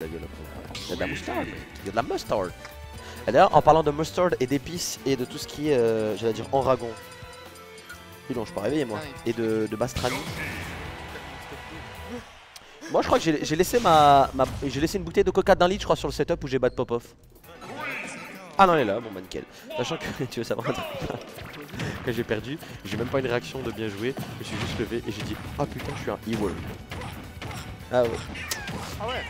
Il y a de la mustard, il y a de la mustard. Et d'ailleurs, en parlant de mustard et d'épices et de tout ce qui est, j'allais dire, enragon. Oui, non, je peux réveiller moi. Et de bastrani. Moi, je crois que j'ai laissé j'ai laissé une bouteille de coca d'un litre, je crois, sur le setup où j'ai bat pop-off. Ah non, elle est là, bon bah nickel. Sachant que tu veux savoir un truc que j'ai perdu, j'ai même pas une réaction de bien jouer. Je me suis juste levé et j'ai dit ah putain, je suis un evil. Ah ouais.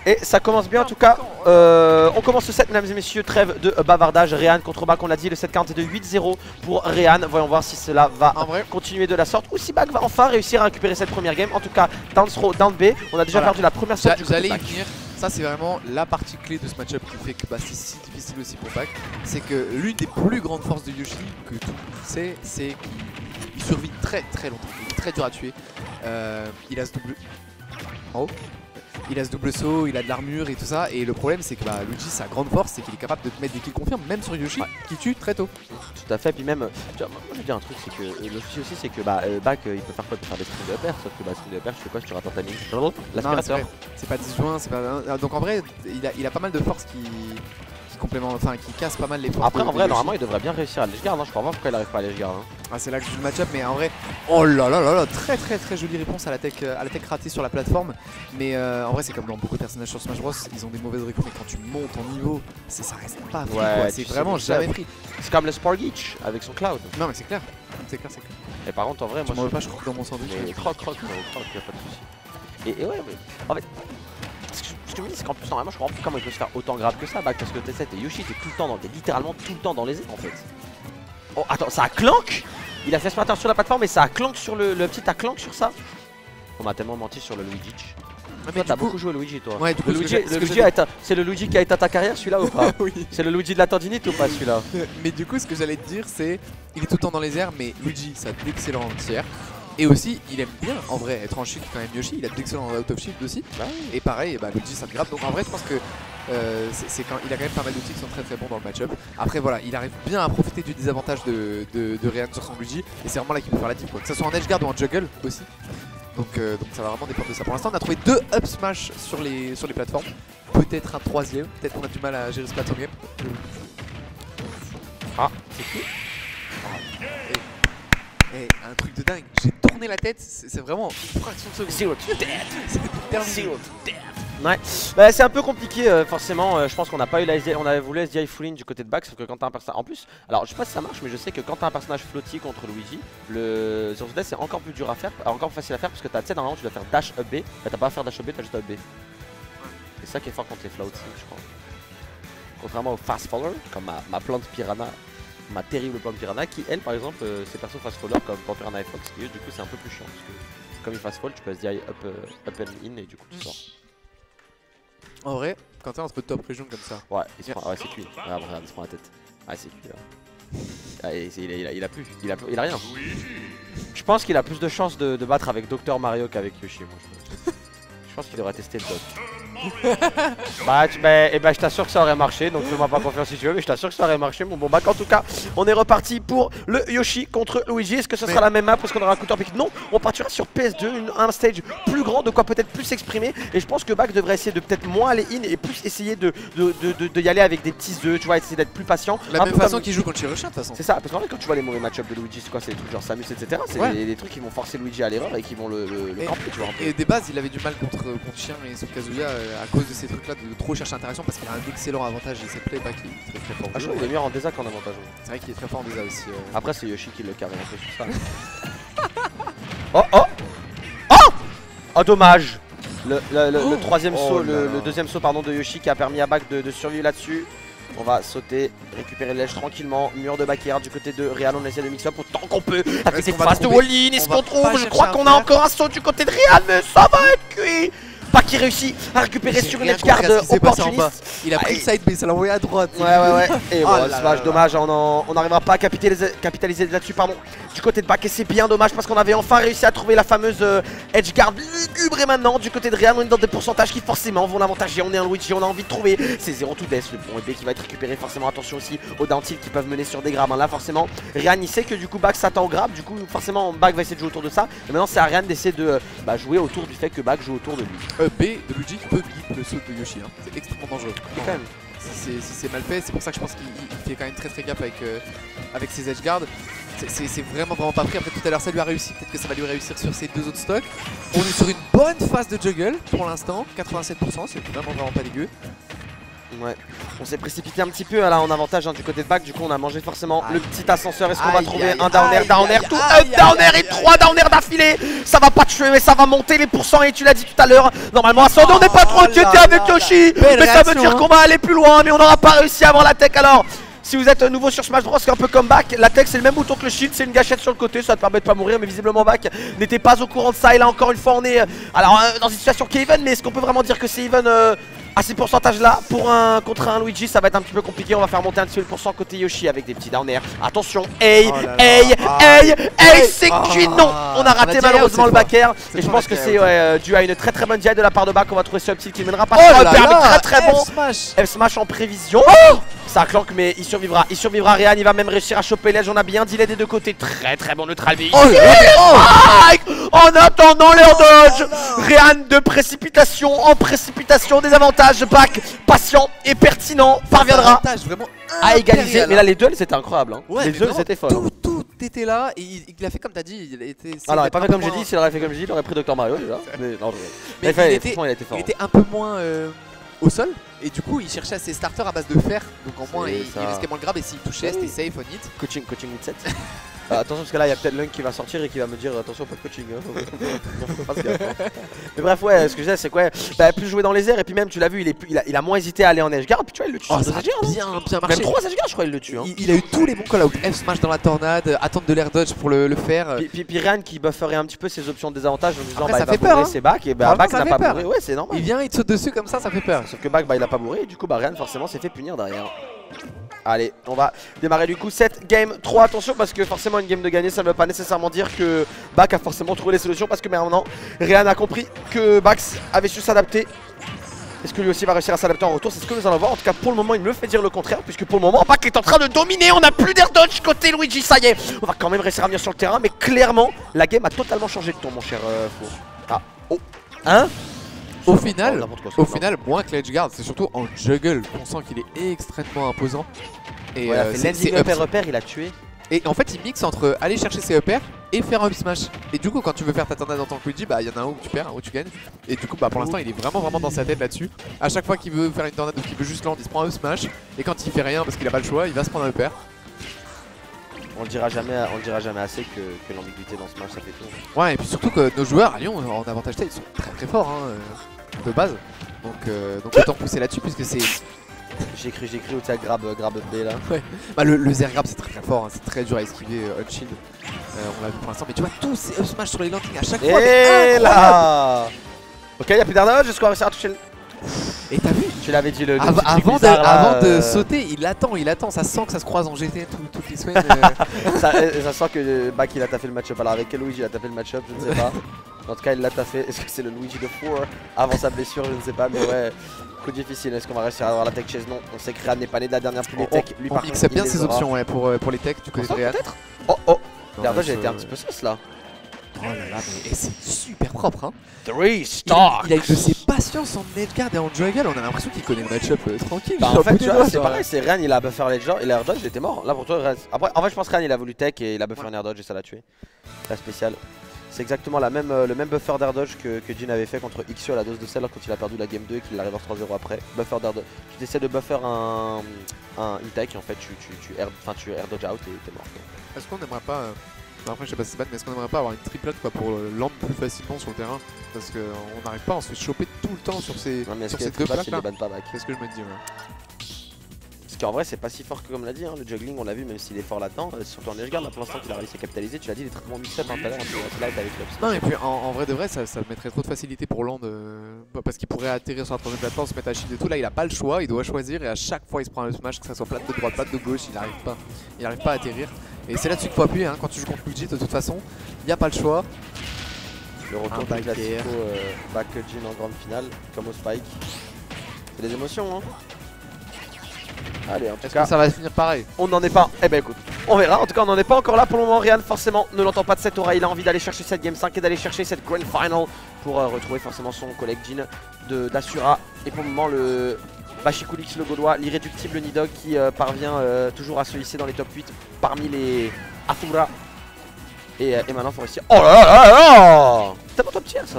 Et ça commence bien en tout cas. On commence ce set, mesdames et messieurs. Trêve de bavardage. Réan contre Bak, on l'a dit. Le set 40 est de 8-0 pour Réan. Voyons voir si cela va continuer de la sorte ou si Bak va enfin réussir à récupérer cette première game. En tout cas, down throw, down B. On a déjà perdu la première sorte. J'allais y venir. Ça, c'est vraiment la partie clé de ce match-up qui fait que c'est si difficile aussi pour Bak. C'est que l'une des plus grandes forces de Yoshi, que tout le monde sait, c'est qu'il survit très très longtemps. Il est très dur à tuer. Il a ce double. En haut. Il a ce double saut, il a de l'armure et tout ça. Et le problème, c'est que Luigi, sa grande force, c'est qu'il est capable de te mettre des kills confirmes, même sur Yoshi, qui tue très tôt. Tout à fait. Puis même, moi je veux dire un truc, c'est que le souci aussi, c'est que Bak, il peut faire quoi? Il peut faire des strings de pair, sauf que string de pair, je fais quoi si tu rates un timing? L'aspirateur. C'est pas disjoint, c'est pas. Donc en vrai, il a pas mal de forces qui complémentent, enfin qui cassent pas mal les forces. Après, en vrai, normalement, il devrait bien réussir à l'edgeguard. Je crois pas pourquoi il arrive pas à l'edgeguard. Ah, c'est là que je joue le match-up, mais en vrai, oh là là là là, très jolie réponse à la tech ratée sur la plateforme. Mais en vrai, c'est comme dans beaucoup de personnages sur Smash Bros, ils ont des mauvaises réponses, mais quand tu montes en niveau, ça reste pas pris, ouais, c'est vraiment jamais pris. C'est comme le Sporgitch avec son Cloud. Non, mais c'est clair, c'est clair. Et par contre, en vrai, moi je pas, je croque dans mon sandwich. Croque, y'a pas de soucis. Et ouais, mais en fait, ce que je me dis, c'est qu'en plus, normalement, je comprends plus comment il peut se faire autant grave que ça, Bak, parce que T7 et Yoshi, t'es littéralement tout le temps dans les airs en fait. Oh, attends, ça a clank. Il a fait ce matin sur la plateforme, mais ça a clank sur le petit a clank sur ça. On m'a tellement menti sur le Luigi. Toi, t'as beaucoup joué Luigi, toi. Ouais, du coup, c'est le Luigi qui a éteint ta carrière, celui-là ou pas? Oui. C'est le Luigi de la tendinite ou pas, celui-là? Mais du coup, ce que j'allais te dire, c'est il est tout le temps dans les airs, mais Luigi, ça a d'excellents tiers. Et aussi, il aime bien en vrai être en shield quand même Yoshi, il a d'excellents out of shield aussi. Et pareil, Luigi ça te grappe. Donc en vrai, je pense que il a quand même pas mal d'outils qui sont très bons dans le match-up. Après voilà, il arrive bien à profiter du désavantage de Réan sur son Luigi. Et c'est vraiment là qu'il peut faire la team, quoi. Que ce soit en edgeguard ou en juggle aussi. Donc ça va vraiment dépendre de ça. Pour l'instant, on a trouvé 2 up smash sur les plateformes. Peut-être un troisième, peut-être qu'on a du mal à gérer ce plateau game. Ah, c'est qui? Et un truc de dingue, j'ai tourné la tête, c'est vraiment une fraction de seconde. Zero to death. C'est terminé. Ouais, bah, c'est un peu compliqué forcément, je pense qu'on n'a pas eu la SDI, on avait voulu SDI full in du côté de Bak, sauf que quand t'as un personnage, en plus, alors je sais pas si ça marche, mais je sais que quand t'as un personnage flotti contre Luigi, le Zero to Death c'est encore plus dur à faire, encore plus facile à faire parce que tu sais normalement tu dois faire dash up B, t'as pas à faire dash up B, t'as juste up B. C'est ça qui est fort contre les floats, je crois. Contrairement au fast faller, comme ma plante piranha. Ma terrible plante piranha qui elle par exemple ses persos fast faller comme Piranha et Fox et eux du coup c'est un peu plus chiant parce que comme il fast fall tu peux SDI up and in et du coup tu sors. En vrai quand t'es entre top région comme ça. Ouais, c'est cuit. Regarde, il se prend la tête. Ouais c'est cuit là. Il a plus, il a rien. Je pense qu'il a plus de chances de battre avec Dr Mario qu'avec Yoshi moi je pense qu'il devrait tester le doc. Je t'assure que ça aurait marché, donc fais-moi pas confiance si tu veux, mais je t'assure que ça aurait marché. Bon Bak, en tout cas, on est reparti pour le Yoshi contre Luigi. Est-ce que ce sera la même map parce qu'on aura un coup de pick? Non, on partira sur PS2, un stage plus grand, de quoi peut-être plus s'exprimer. Et je pense que Bak devrait essayer de peut-être moins aller in et plus essayer de y aller avec des petits œufs, tu vois, essayer d'être plus patient. La même façon qu'il joue contre Chirurgien de toute façon. C'est ça, parce qu'en fait, quand tu vois les mauvais match-up de Luigi, c'est quoi? C'est des trucs genre Samus, etc. C'est des trucs qui vont forcer Luigi à l'erreur et qui vont le camper, tu vois. Et des bases, il avait du mal contre Chien et sur Kazuya à cause de ces trucs là de trop chercher l'interaction parce qu'il a un excellent avantage et cette play Bak qui est très fort. Ah, je trouve qu'il est meilleur en désa qu'en avantage. C'est vrai qu'il est très fort en désa aussi. Après c'est Yoshi qui le carry un peu sur ça. Oh dommage. Le troisième saut, le deuxième saut pardon de Yoshi qui a permis à Bak de survivre là-dessus. On va sauter, récupérer l'edge tranquillement. Mur de backyard du côté de Réal. On essaie de mix up autant qu'on peut. Avec cette phase de wall-in. Est-ce qu'on trouve? Je crois qu'on a encore un saut du côté de Réal, mais ça va être cuit. Bak qui réussit à récupérer sur une edgeguard opportuniste. Il a pris le side B, ça l'a envoyé à droite. Ouais. Et bon, c'est vache dommage, on n'arrivera pas à capitaliser là-dessus, pardon. Du côté de Bak, et c'est bien dommage parce qu'on avait enfin réussi à trouver la fameuse edgeguard lugubre. Et maintenant, du côté de Réal, on est dans des pourcentages qui forcément vont l'avantager. On est un Luigi, on a envie de trouver. C'est 0 to death, le bon épée qui va être récupéré. Forcément, attention aussi aux down tilt qui peuvent mener sur des grabs. Là, forcément, Réal il sait que du coup, Bak s'attend au grab. Du coup, forcément, Bak va essayer de jouer autour de ça. Et maintenant, c'est à Réal d'essayer de jouer autour du fait que Bak joue autour de lui. B de Luigi qui peut le saut de Yoshi. Hein. C'est extrêmement dangereux. Quand même. Si c'est mal fait, c'est pour ça que je pense qu'il fait quand même très gaffe avec ses edge guards. C'est vraiment pas pris. Après tout à l'heure ça lui a réussi, peut-être que ça va lui réussir sur ses 2 autres stocks. On est sur une bonne phase de juggle pour l'instant, 87%, c'est vraiment pas dégueu. Ouais, on s'est précipité un petit peu là en avantage hein, du côté de back, du coup on a mangé forcément le petit ascenseur. Est-ce qu'on va trouver un down air, tout up down air et 3 down air d'affilée? Ça va pas tuer mais ça va monter les pourcents et tu l'as dit tout à l'heure. Normalement à on n'est pas trop inquiété avec Yoshi, mais ça veut dire qu'on va aller plus loin mais on n'aura pas réussi à avoir la tech alors. Si vous êtes nouveau sur Smash Bros, c'est un peu comme back, la tech c'est le même bouton que le shield, c'est une gâchette sur le côté, ça te permet de pas mourir, mais visiblement back n'était pas au courant de ça. Et là encore une fois on est dans une situation qui est even, mais est-ce qu'on peut vraiment dire que c'est even à ces pourcentages là? Pour un contre un Luigi ça va être un petit peu compliqué, on va faire monter un petit peu le pourcent côté Yoshi avec des petits down air. Attention, hey, c'est que non, on a raté malheureusement le back air. Et je pense que c'est dû à une très bonne DI de la part de back, on va trouver ce petit qui mènera pas très bon. F-smash en prévision. Ça clanque mais il survivra, Ryan, il va même réussir à choper l'edge, on a bien dealé des deux côtés, très bon neutral B. En attendant l'air dodge, Ryan de précipitation en précipitation, des avantages, back, patient et pertinent, parviendra à égaliser. Mais là les duels c'était incroyable, hein. Ouais, les duels c'était fort. Tout était là et il a fait comme t'as dit, il était... Alors il a pas fait comme j'ai dit, s'il aurait fait comme j'ai dit, il aurait pris Dr Mario déjà. Mais non, il était fort. Il était un peu moins au sol et du coup il cherchait ses starters à base de fer, donc en moins il risquait moins le grab et s'il touchait c'était safe on hit. Coaching set. Attention parce que là il y a peut-être Lunk qui va sortir et qui va me dire attention pas de coaching mais bref ouais, ce que je disais c'est quoi, plus jouer dans les airs et puis même tu l'as vu il a moins hésité à aller en edge guard puis tu vois il le tue. Ça a bien marché. Même 3 edge guard je crois il le tue hein. Il a eu tous les bons call out, F smash dans la tornade, attendre de l'air dodge pour le faire. Puis Ryan qui bufferait un petit peu ses options de désavantage en disant ça fait peur, c'est back et back n'a pas bourré, ouais c'est normal. Il vient il te saute dessus comme ça fait peur. Sauf que back il a pas bourré et du coup Ryan forcément s'est fait punir derrière. Allez, on va démarrer du coup cette game 3. Attention parce que forcément une game de gagner ça ne veut pas nécessairement dire que Back a forcément trouvé les solutions. Parce que maintenant Ryan a compris que Bax avait su s'adapter. Est-ce que lui aussi va réussir à s'adapter en retour? C'est ce que nous allons voir. En tout cas pour le moment il me fait dire le contraire, puisque pour le moment Back est en train de dominer. On n'a plus d'air dodge côté Luigi, ça y est. On va quand même réussir à venir sur le terrain. Mais clairement la game a totalement changé de ton mon cher Four. Ah, oh, hein? Au final, moins que l'edge guard, c'est surtout en juggle qu'on sent qu'il est extrêmement imposant. Et landing up et repère, il a tué. Et en fait, il mixe entre aller chercher ses up air et faire un up smash. Et du coup, quand tu veux faire ta tornade en tant que Luigi, il y en a un où tu perds, un où tu gagnes. Et du coup, pour l'instant, il est vraiment dans sa tête là-dessus. À chaque fois qu'il veut faire une tornade ou qu'il veut juste land, il se prend un up smash. Et quand il fait rien parce qu'il a pas le choix, il va se prendre un up air. On le dira jamais assez que l'ambiguïté dans ce match ça fait tout. Ouais, et puis surtout que nos joueurs à Lyon en avantage taille ils sont très forts hein, de base. Donc autant pousser là-dessus puisque c'est. J'ai cru où tu as grab B là. Ouais. Le Zer grab c'est très fort, hein. C'est très dur à esquiver Unshield. On l'a vu pour l'instant, mais tu vois tous ces up smash sur les landings à chaque fois. Et là ok, y'a plus d'Arnold, je crois réussir à toucher le. Et t'as vu? Tu l'avais dit le avant de sauter, il attend, ça sent que ça se croise en GT toutes les semaines. ça sent que Back il a taffé le match-up. Alors avec quel Luigi il a taffé le match-up, je ne sais pas. En tout cas il l'a taffé. Est-ce que c'est le Luigi de Four avant sa blessure, je ne sais pas, mais ouais. Coup difficile, est-ce qu'on va réussir à avoir la tech chase? Non, on sait que Ryan n'est pas né de la dernière pluie des tech. Lui par contre il bien ses options ouais, pour les techs du côté de Ryan. Oh Derdo j'ai été un petit peu sauce là. Oh là là, mais c'est super propre hein. 3 stars. Il a eu de ses patiences en edgeguard et en juggle, on a l'impression qu'il connaît le match-up tranquille. En fait tu vois c'est pareil, c'est Ryan il a buffé l'edge et l'air dodge il était mort. Là pour toi après en fait je pense que Ryan il a voulu tech et il a buffé un air dodge et ça l'a tué. La spéciale. C'est exactement le même buffer d'air dodge que Jin avait fait contre Ixio à la dose de sel quand il a perdu la game 2 et qu'il arrive en 3-0 après. Buffer d'air dodge. Tu essaies de buffer un e-tech et en fait tu air dodge out et t'es mort. Est-ce qu'on aimerait pas... Après je sais pas si c'est bad mais est-ce qu'on aimerait pas avoir une triplette quoi, pour land plus facilement sur le terrain? Parce qu'on n'arrive pas, on se fait choper tout le temps sur ces deux plaques là. C'est ce que je me dis Parce qu'en vrai c'est pas si fort que comme l'a dit, hein, le juggling on l'a vu même s'il est fort là-dedans, surtout en edgeguard là pour l'instant qu'il a réussi à capitaliser, tu l'as dit les traitements mix-up tout à l'heure, avec l'ups. Non et puis en vrai de vrai ça mettrait trop de facilité pour land parce qu'il pourrait atterrir sur la troisième plateforme, se mettre à shield et tout, là il a pas le choix, il doit choisir et à chaque fois il se prend un smash, que ça soit plate de droite, plate de gauche, il arrive pas à atterrir. Et c'est là-dessus qu'il faut appuyer hein, quand tu joues contre Luigi de toute façon, il n'y a pas le choix. Le retour du classico back Jin en grande finale, comme au Spike. C'est des émotions hein. Allez en tout cas. Ça va finir pareil. On n'en est pas. Eh ben écoute. On verra, en tout cas on n'en est pas encore là pour le moment. Rian forcément ne l'entend pas de cette aura, il a envie d'aller chercher cette game 5 et d'aller chercher cette grand final pour retrouver forcément son collègue Jin d'Asura. Et pour le moment le Bashikulix le Gaulois, l'irréductible Nidog qui parvient toujours à se hisser dans les top 8 parmi les Asura. Et maintenant faut réussir. Oh là là là là! Tellement top tier ça!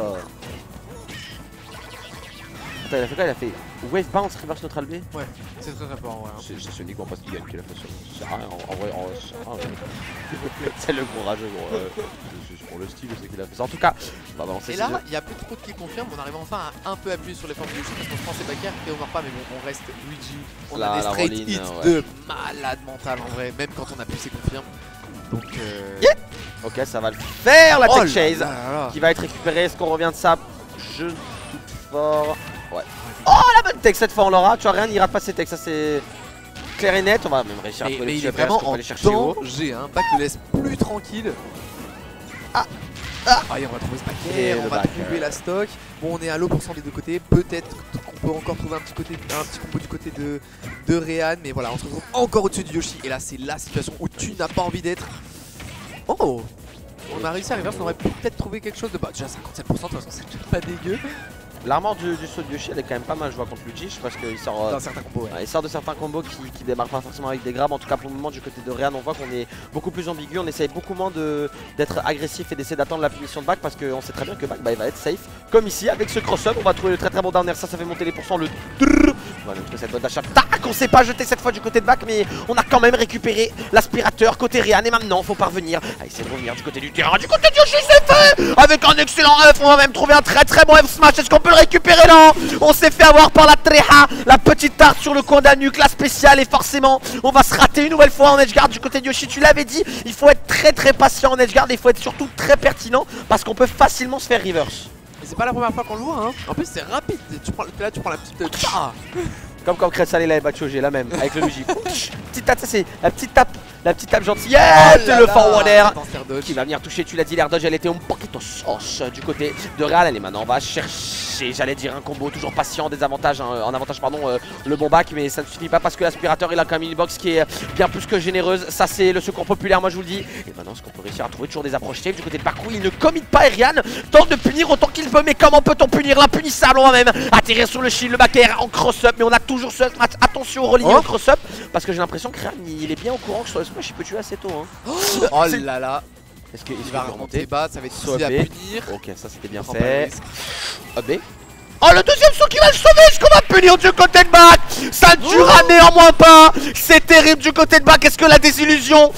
Attends, il a fait quoi? Il a fait wave bounce reverse neutral B? Ouais, c'est très important. Ouais, c'est uniquement parce qu'il gagne qu'il a fait ça. Ça sert à rien, en vrai, c'est le gros rageux, gros. C'est pour le style, c'est qu'il a fait ça. En tout cas, on va balancer. Et là, il y a plus trop de qui confirme. On arrive enfin à un peu appuyer sur les formes de Yoshi parce qu'on se pensait Baker et on meurt pas, mais bon, on reste Luigi. On a des straight hits de malade mental en vrai, même quand on appuie, c'est confirme. Donc, yeah. Ok, ça va le faire la tech chase qui va être récupérée. Est-ce qu'on revient de ça? Je doute fort. Ouais. Oh la bonne tech cette fois on l'aura. Tu vois rien, il rate pas ses techs. Ça c'est clair et net. On va même réussir à trouver mais les il est petits vraiment en aller chercher haut. danger. Back le laisse plus tranquille. Ah, et on va trouver ce Baker. On va trouver la stock. Bon, on est à l'eau pour des deux côtés. Peut-être qu'on peut encore trouver un petit combo du côté de Réan. Mais voilà, on se retrouve encore au-dessus du Yoshi. Et là, c'est la situation où tu n'as pas envie d'être. Oh, on a réussi à reverse, on aurait peut-être trouvé quelque chose de déjà 57%, de toute façon c'est pas dégueu. L'armure du saut de Yoshi elle est quand même pas mal jouée contre Luigi parce qu'il sort, certains combos, il sort de certains combos qui démarrent pas forcément avec des grabs. En tout cas pour le moment du côté de Réan on voit qu'on est beaucoup plus ambigu, on essaye beaucoup moins d'être agressif et d'essayer d'attendre la punition de back parce qu'on sait très bien que back il va être safe. Comme ici avec ce cross-up on va trouver le très bon down air, ça fait monter les pourcents, le on va même trouver cette bonne d'achat. Tac, on s'est pas jeté cette fois du côté de back mais on a quand même récupéré l'aspirateur côté Réan et maintenant faut parvenir à essayer de revenir du côté du terrain. Du côté de Yoshi c'est fait avec un excellent F, on va même trouver un très bon F smash. Est-ce qu'on peut le récupérer là? On s'est fait avoir par la Treha, la petite tarte sur le coin de la nuque, la spéciale et forcément on va se rater une nouvelle fois en edgeguard du côté de Yoshi. Tu l'avais dit, il faut être très patient en edgeguard et il faut être surtout très pertinent parce qu'on peut facilement se faire reverse. C'est pas la première fois qu'on le voit En plus c'est rapide, tu prends la petite... Comme Crête Salé l'avait battu au G, la même, avec le Luigi. Petite tape, ça c'est la petite tape gentille. Le forward air qui va venir toucher, tu l'as dit, l'air dodge, elle était un poquito sauce du côté de Réal. Allez, maintenant on va chercher, j'allais dire un combo, toujours patient, des avantages, en avantage, pardon, le bon back, mais ça ne suffit pas parce que l'aspirateur il a quand même une box qui est bien plus que généreuse. Ça c'est le secours populaire, moi je vous le dis. Et maintenant, est-ce qu'on peut réussir à trouver toujours des approches safe du côté de parcours? Il ne commit pas et Rian tente de punir autant qu'il peut, mais comment peut-on punir l'impunissable? On va même atterrir sur le shield, le back air en cross-up, mais on a toujours ce match. Attention au rolling en cross-up parce que j'ai l'impression que Rian il est bien au courant que sur le smash il peut tuer assez tôt. Oh là là. Est-ce qu'il va remonter bas, ça va être difficile à punir. Ok, ça c'était bien fait. AB. Oh, le deuxième saut qui va le sauver. Est-ce qu'on va punir du côté de back? Ça ne durera néanmoins pas. C'est terrible du côté de back. Est-ce que la désillusion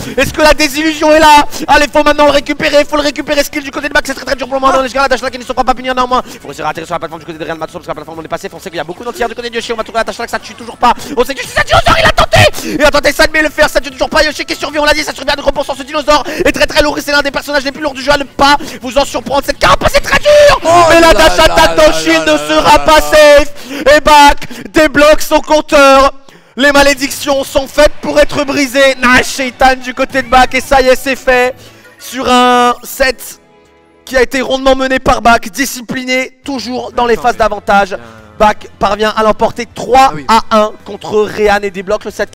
est là? Allez, faut maintenant le récupérer. Faut le récupérer. Skill du côté de back, c'est très dur pour le moment. Dans les gars, la dash qui ne sont pas punir néanmoins. Faut réussir à atterrir sur la plateforme du côté de Real Matsu parce que la plateforme on est passé. On sait qu'il y a beaucoup d'entières du côté de Yoshi. On va trouver la dash ça tue toujours pas. On sait que Yoshi, ça dinosaure, il a tenté. Il a tenté ça, mais le faire, ça tue toujours pas. Yoshi qui survit, on l'a dit, ça survit à 2%. Ce dinosaure est très lourd et c'est l'un des personnages les plus lourds du jeu à ne pas vous en surprendre. Cette carapace est très dure. Mais la dash attaque dans shield ne sera pas safe. Et back débloque son compteur. Les malédictions sont faites pour être brisées. Nash Shaitan du côté de back. Et ça y est, c'est fait. Sur un set qui a été rondement mené par back. Discipliné, toujours dans les phases d'avantage. Back parvient à l'emporter 3-1 contre Réan et débloque le set